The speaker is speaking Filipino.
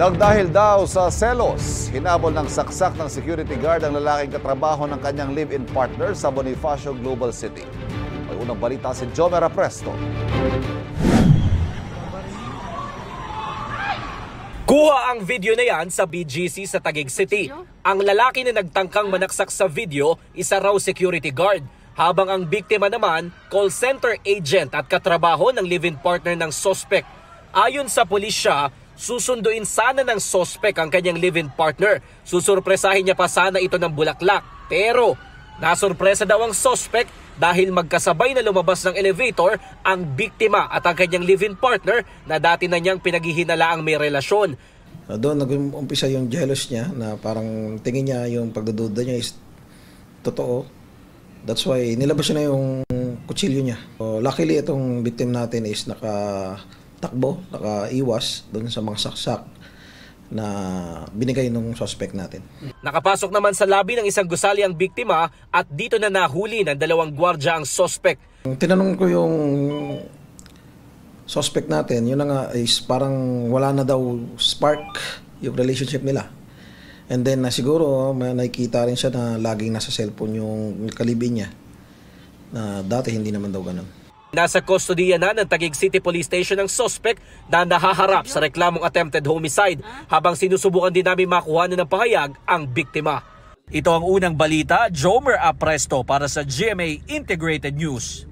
Nagdahil daw sa selos, hinabol ng saksak ng security guard ang lalaking katrabaho ng kanyang live-in partner sa Bonifacio Global City. May unang balita si Jomer Apresto. Kuha ang video na yan sa BGC sa Taguig City. Ang lalaki na nagtangkang manaksak sa video, isa raw security guard. Habang ang biktima naman, call center agent at katrabaho ng live-in partner ng suspect. Ayon sa pulisya, susunduin sana ng suspect ang kanyang live-in partner. Susurpresahin niya pa sana ito ng bulaklak. Pero nasurpresa daw ang suspect dahil magkasabay na lumabas ng elevator ang biktima at ang kanyang live-in partner na dati na niyang pinaghihinalaang may relasyon. Doon nag-umpisa yung jealous niya na parang tingin niya yung pagdududa niya is totoo. That's why nilabas niya na yung kutsilyo niya. So, luckily itong victim natin is nakatakbo, nakaiwas doon sa mga saksak na binigay ng suspect natin. Nakapasok naman sa labi ng isang gusali ang biktima at dito na nahuli ng dalawang gwardya ang suspect. Tinanong ko yung suspect natin, yun na nga is parang wala na daw spark yung relationship nila. And then siguro may nakikita rin siya na laging nasa cellphone yung kalibin niya na dati hindi naman daw ganun. Nasa kustodiya na ng Taguig City Police Station ang suspect na nahaharap sa reklamong attempted homicide habang sinusubukan din namin makuha ng pahayag ang biktima. Ito ang unang balita, Jomer Apresto para sa GMA Integrated News.